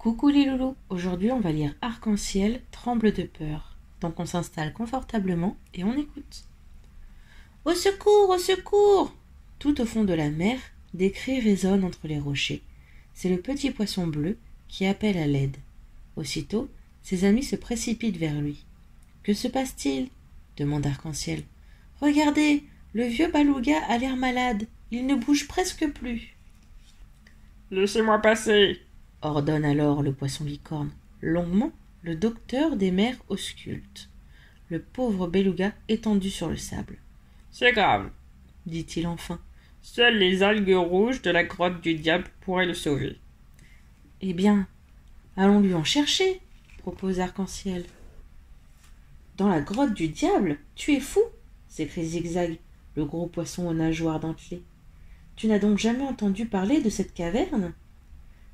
Coucou les loulous, aujourd'hui on va lire Arc-en-ciel tremble de peur. Donc on s'installe confortablement et on écoute. Au secours, au secours! Tout au fond de la mer, des cris résonnent entre les rochers. C'est le petit poisson bleu qui appelle à l'aide. Aussitôt, ses amis se précipitent vers lui. Que se passe-t-il? Demande Arc-en-ciel. Regardez, le vieux beluga a l'air malade, il ne bouge presque plus. Laissez-moi passer, ordonne alors le poisson licorne. Longuement, le docteur des mers ausculte le pauvre beluga étendu sur le sable. C'est grave, dit-il enfin. Seules les algues rouges de la grotte du diable pourraient le sauver. Eh bien, allons lui en chercher, propose Arc-en-ciel. Dans la grotte du diable? Tu es fou, s'écrie Zigzag, le gros poisson aux nageoires dentelées. Tu n'as donc jamais entendu parler de cette caverne?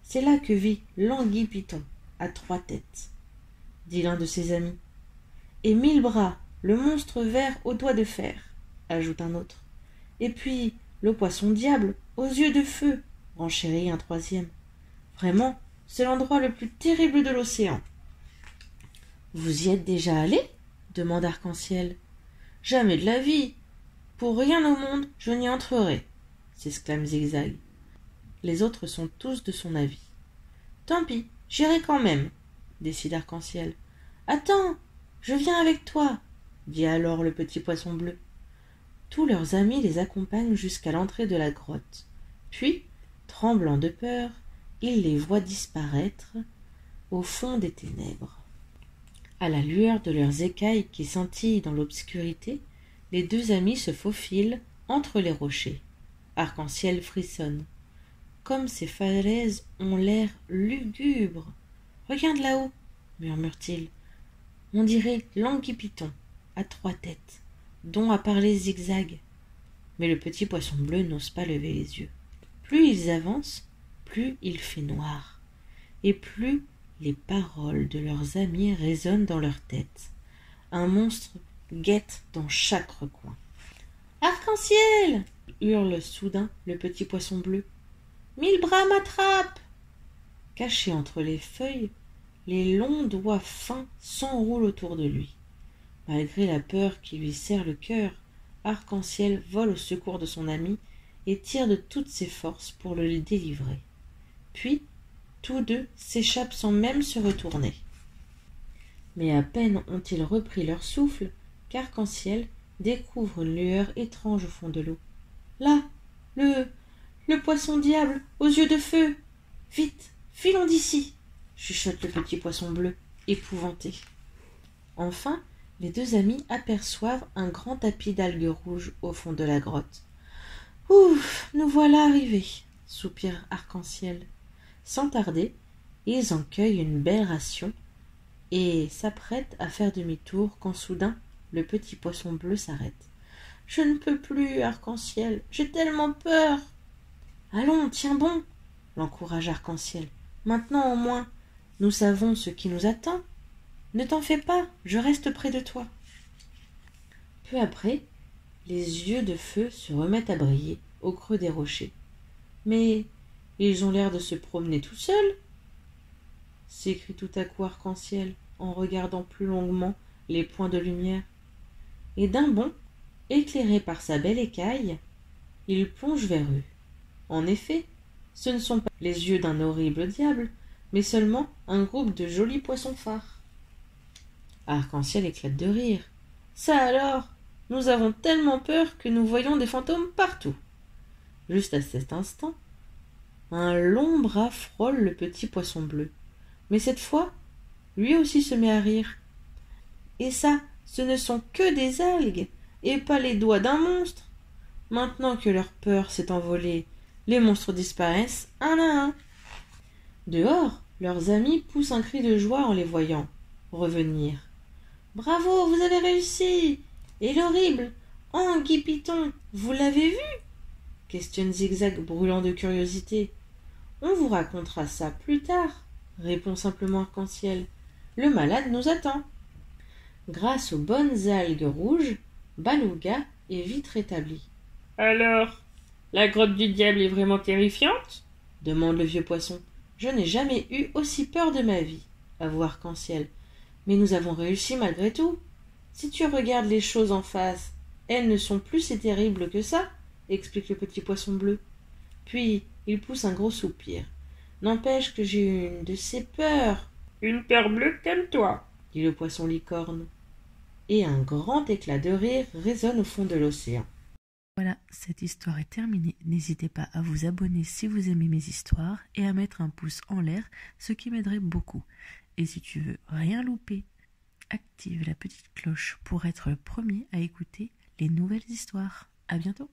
C'est là que vit l'Anguille Python, à 3 têtes, dit l'un de ses amis. Et 1000 bras, le monstre vert aux doigts de fer, ajoute un autre. Et puis, le poisson diable, aux yeux de feu, renchérit un troisième. Vraiment, c'est l'endroit le plus terrible de l'océan. Vous y êtes déjà allé? Demande Arc-en-ciel. Jamais de la vie. Pour rien au monde, je n'y entrerai, s'exclame Zigzag. Les autres sont tous de son avis. Tant pis, j'irai quand même, décide Arc-en-ciel. Attends, je viens avec toi, dit alors le petit poisson bleu. Tous leurs amis les accompagnent jusqu'à l'entrée de la grotte. Puis, tremblant de peur, ils les voient disparaître au fond des ténèbres. À la lueur de leurs écailles qui scintillent dans l'obscurité, les deux amis se faufilent entre les rochers. Arc-en-ciel frissonne. Comme ces falaises ont l'air lugubres. Regarde là-haut, murmure-t-il. On dirait l'Anguille Python, à 3 têtes, dont a parlé Zigzag. Mais le petit poisson bleu n'ose pas lever les yeux. Plus ils avancent, plus il fait noir, et plus les paroles de leurs amis résonnent dans leur tête. Un monstre guette dans chaque recoin. Arc-en-ciel! Hurle soudain le petit poisson bleu. 1000 bras m'attrapent! Caché entre les feuilles, les longs doigts fins s'enroulent autour de lui. Malgré la peur qui lui serre le cœur, Arc-en-ciel vole au secours de son ami et tire de toutes ses forces pour le délivrer. Puis, tous deux s'échappent sans même se retourner. Mais à peine ont-ils repris leur souffle qu'Arc-en-ciel découvre une lueur étrange au fond de l'eau. Là, le poisson diable aux yeux de feu! Vite, filons d'ici! Chuchote le petit poisson bleu, épouvanté. Enfin, les deux amis aperçoivent un grand tapis d'algues rouges au fond de la grotte. Ouf, nous voilà arrivés, soupire Arc-en-ciel. Sans tarder, ils en cueillent une belle ration et s'apprêtent à faire demi-tour quand soudain le petit poisson bleu s'arrête. Je ne peux plus, Arc-en-ciel, j'ai tellement peur. Allons, tiens bon, l'encourage Arc-en-ciel. Maintenant au moins, nous savons ce qui nous attend. Ne t'en fais pas, je reste près de toi. Peu après, les yeux de feu se remettent à briller au creux des rochers. Mais ils ont l'air de se promener tout seuls, s'écrie tout à coup Arc-en-ciel en regardant plus longuement les points de lumière. Et d'un bond, éclairé par sa belle écaille, il plonge vers eux. En effet, ce ne sont pas les yeux d'un horrible diable, mais seulement un groupe de jolis poissons phares. Arc-en-ciel éclate de rire. Ça alors, nous avons tellement peur que nous voyons des fantômes partout. Juste à cet instant, un long bras frôle le petit poisson bleu. Mais cette fois, lui aussi se met à rire. Et ça, ce ne sont que des algues, et pas les doigts d'un monstre. Maintenant que leur peur s'est envolée, les monstres disparaissent un à un. Dehors, leurs amis poussent un cri de joie en les voyant revenir. Bravo, vous avez réussi! Et l'horrible Anguille Python, vous l'avez vu? Questionne Zigzag, brûlant de curiosité. On vous racontera ça plus tard, répond simplement Arc-en-ciel. Le malade nous attend. Grâce aux bonnes algues rouges, Beluga est vite rétabli. Alors, la grotte du diable est vraiment terrifiante? Demande le vieux poisson. Je n'ai jamais eu aussi peur de ma vie, avoue Arc-en-Ciel. Mais nous avons réussi malgré tout. Si tu regardes les choses en face, elles ne sont plus si terribles que ça, explique le petit poisson bleu. Puis il pousse un gros soupir. N'empêche que j'ai eu une de ces peurs, Une peur bleue comme toi. dit le poisson licorne. Et un grand éclat de rire résonne au fond de l'océan. Voilà, cette histoire est terminée. N'hésitez pas à vous abonner si vous aimez mes histoires et à mettre un pouce en l'air, ce qui m'aiderait beaucoup. Et si tu veux rien louper, active la petite cloche pour être le premier à écouter les nouvelles histoires. À bientôt!